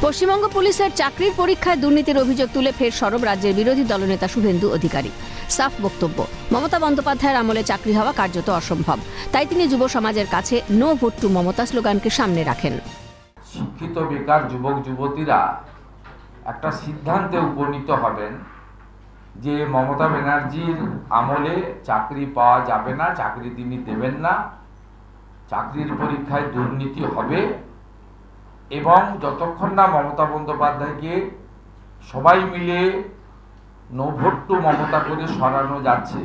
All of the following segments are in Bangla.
পশ্চিমবঙ্গ পুলিশের চাকরির পরীক্ষায় দুর্নীতির অভিযোগ তুলে ফের সরব রাজ্যের বিরোধী দলনেতা শুভেন্দু অধিকারী। সাফ বক্তব্য, মমতা বন্দ্যোপাধ্যায়ের আমলে চাকরি হওয়া কার্যত অসম্ভব, তাই তিনি যুব সমাজের কাছে নো ভোট টু মমতা স্লোগানকে সামনে রাখেন। শিক্ষিত বেকার যুবক যুবতীরা একটা সিদ্ধান্তে উপনীত হবেন যে মমতা ব্যানার্জির আমলে চাকরি পাওয়া যাবে না, চাকরি তিনি দেবেন না, চাকরির পরীক্ষায় দুর্নীতি হবে এবং যতক্ষণ না মমতা বন্দ্যোপাধ্যায়কে সবাই মিলে নো ভোট টু মমতা করে সরানো যাচ্ছে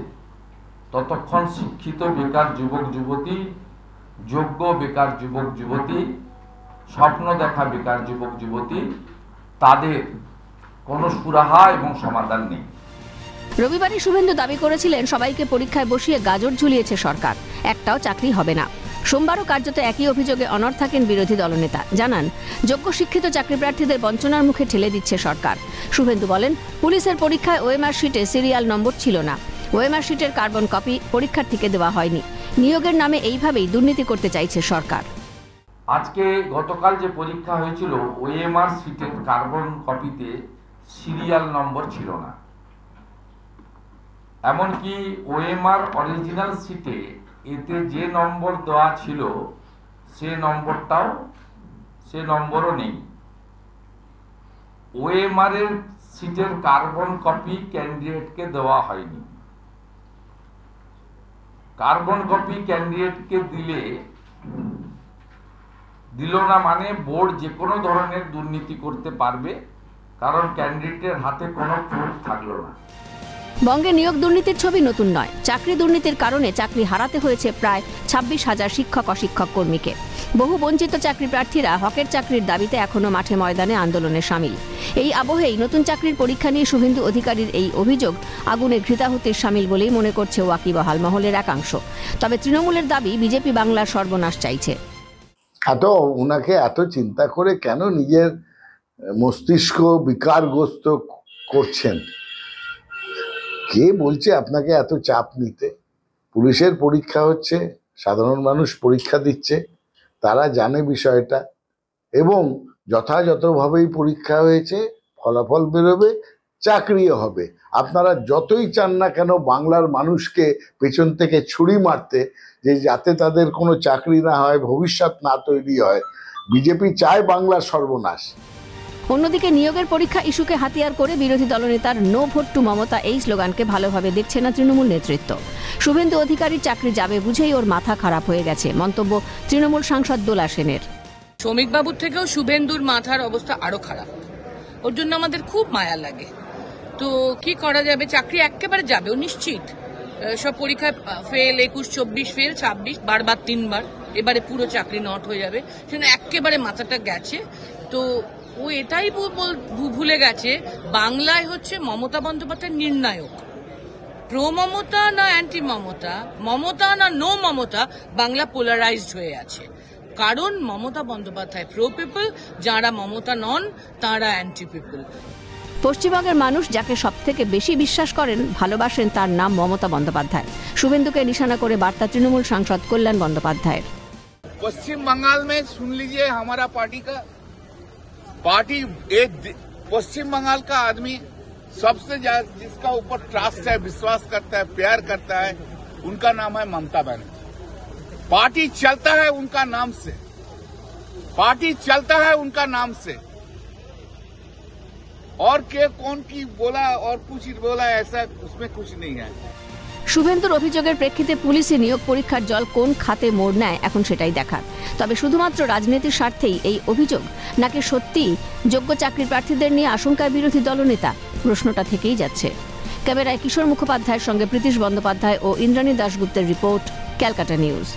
ততক্ষণ শিক্ষিত বেকার যুবক যুবতী, যোগ্য বেকার যুবক যুবতী, স্বপ্ন দেখা বেকার যুবক যুবতী, তাদের কোনো সুরাহা এবং সমাধান নেই। রবিবারই শুভেন্দু দাবি করেছিলেন সবাইকে পরীক্ষায় বসিয়ে গাজর ঝুলিয়েছে সরকার, একটাও চাকরি হবে না। সোমবারও কার্যত একই অভিযোগে অনড় থাকেন বিরোধী দলনেতা। জানান, যোগ্য শিক্ষিত চাকরি প্রার্থীদের বঞ্চনার মুখে ঠেলে দিচ্ছে সরকার। শুভেন্দু বলেন, পুলিশের পরীক্ষায় ওএমআর শিটে সিরিয়াল নম্বর ছিল না, ওএমআর শিটের কার্বন কপি পরীক্ষার্থীকে দেওয়া হয়নি। নিয়োগের নামে এইভাবেই দুর্নীতি করতে চাইছে সরকার। আজকে গতকাল যে পরীক্ষা হয়েছিল ওএমআর শিটের কার্বন কপিতে সিরিয়াল নম্বর ছিল না, এমনকি ওএমআর অরিজিনাল শিটে এতে যে নম্বর দেওয়া ছিল সে নম্বরও নেই। ওএমআর এর শিটের কার্বন কপি ক্যান্ডিডেটকে দেওয়া হয়নি। কার্বন কপি ক্যান্ডিডেটকে দিল না মানে বোর্ড যে কোনো ধরনের দুর্নীতি করতে পারবে, কারণ ক্যান্ডিডেটের হাতে কোনো প্রুফ থাকলো না। বঙ্গে নিয়োগ দুর্নীতির ছবি নতুন নয়। চাকরি দুর্নীতির কারণে চাকরি হারাতে হয়েছে প্রায় 26,000 শিক্ষক অশিক্ষক কর্মীকে। বহু বঞ্চিত চাকরি প্রার্থীরা হকের চাকরির দাবিতে এখনো মাঠে ময়দানে আন্দোলনে সামিল। এই আবহেই নতুন চাকরির পরীক্ষা নিয়ে শুভেন্দু অধিকারীর এই অভিযোগ আগুনে ঘৃতাহুতির সামিল বলেই মনে করছে ওয়াকিবহাল মহলের একাংশ। তবে তৃণমূলের দাবি, বিজেপি বাংলার সর্বনাশ চাইছে। উনাকে এত চিন্তা করে কেন নিজের মস্তিষ্ক বিকারগ্রস্ত করছেন? কে বলছে আপনাকে এত চাপ নিতে? পুলিশের পরীক্ষা হচ্ছে, সাধারণ মানুষ পরীক্ষা দিচ্ছে, তারা জানে বিষয়টা এবং যথাযথভাবেই পরীক্ষা হয়েছে, ফলাফল বেরোবে, চাকরিও হবে। আপনারা যতই চান না কেন বাংলার মানুষকে পেছন থেকে ছুরি মারতে, যে যাতে তাদের কোনো চাকরি না হয়, ভবিষ্যৎ না তৈরি হয়, বিজেপি চায় বাংলার সর্বনাশ। অন্যদিকে নিয়োগের পরীক্ষা ইস্যুকে হাতিয়ার করে বিরোধী দলনেতার নো ভোট টু মমতা এই স্লোগানকে ভালোভাবে দেখছে না তৃণমূল নেতৃত্ব। শুভেন্দু অধিকারীর চাকরি যাবে বুঝেই ওর মাথা খারাপ হয়ে গেছে, মন্তব্য তৃণমূল সাংসদ দোলা সেনের। শ্রমিক বাবুর থেকেও শুভেন্দুর মাথার অবস্থা আরো খারাপ, ওর জন্য আমাদের খুব মায়া লাগে। তো কি করা যাবে, চাকরি একেবারে যাবে, ও নিশ্চিত। সব পরীক্ষায় ফেল, 21, 24 ফেল, 26 বারবার 3বার, এবারে পুরো চাকরি নট হয়ে যাবে। সেজন্য একেবারে মাথাটা গেছে। তো ও এটাই ভুলে গেছে বাংলায় হচ্ছে মমতা বন্দ্যোপাধ্যায় নির্ণায়ক। প্রো মমতা না অ্যান্টি মমতা, মমতা না নো মমতা, বাংলা পোলারাইজড হয়ে আছে। কারণ মমতা বন্দ্যোপাধ্যায় প্রো পিপল, যারা মমতা নন তারা অ্যান্টি পিপল। পশ্চিমবঙ্গের মানুষ যাকে সবথেকে বেশি বিশ্বাস করেন, ভালোবাসেন, তার নাম মমতা বন্দ্যোপাধ্যায়। শুভেন্দুকে নিশানা করে বার্তা তৃণমূল সাংসদ কল্যাণ বন্দ্যোপাধ্যায়ের। पश्चिम बंगाल में सुन लीजिए, हमारा पार्टी एक पश्चिम बंगाल का आदमी सबसे ज्यादा जिसका ऊपर ट्रस्ट है, विश्वास करता है, प्यार करता है, उनका नाम है ममता बनर्जी। पार्टी चलता है उनका नाम से, पार्टी चलता है उनका नाम से। और के कौन की बोला और कुछ बोला, ऐसा उसमें कुछ नहीं है। শুভেন্দুর অভিযোগের প্রেক্ষিতে পুলিশি নিয়োগ পরীক্ষার জল কোন খাতে মোড় নেয় এখন সেটাই দেখার। তবে শুধুমাত্র রাজনীতির স্বার্থেই এই অভিযোগ, নাকি সত্যি যোগ্য চাকরি প্রার্থীদের নিয়ে আশঙ্কায় বিরোধী দলনেতা, প্রশ্নটা থেকেই যাচ্ছে। ক্যামেরায় কিশোর মুখোপাধ্যায়ের সঙ্গে প্রীতিশ বন্দ্যোপাধ্যায় ও ইন্দ্রাণী দাশগুপ্তের রিপোর্ট, ক্যালকাটা নিউজ।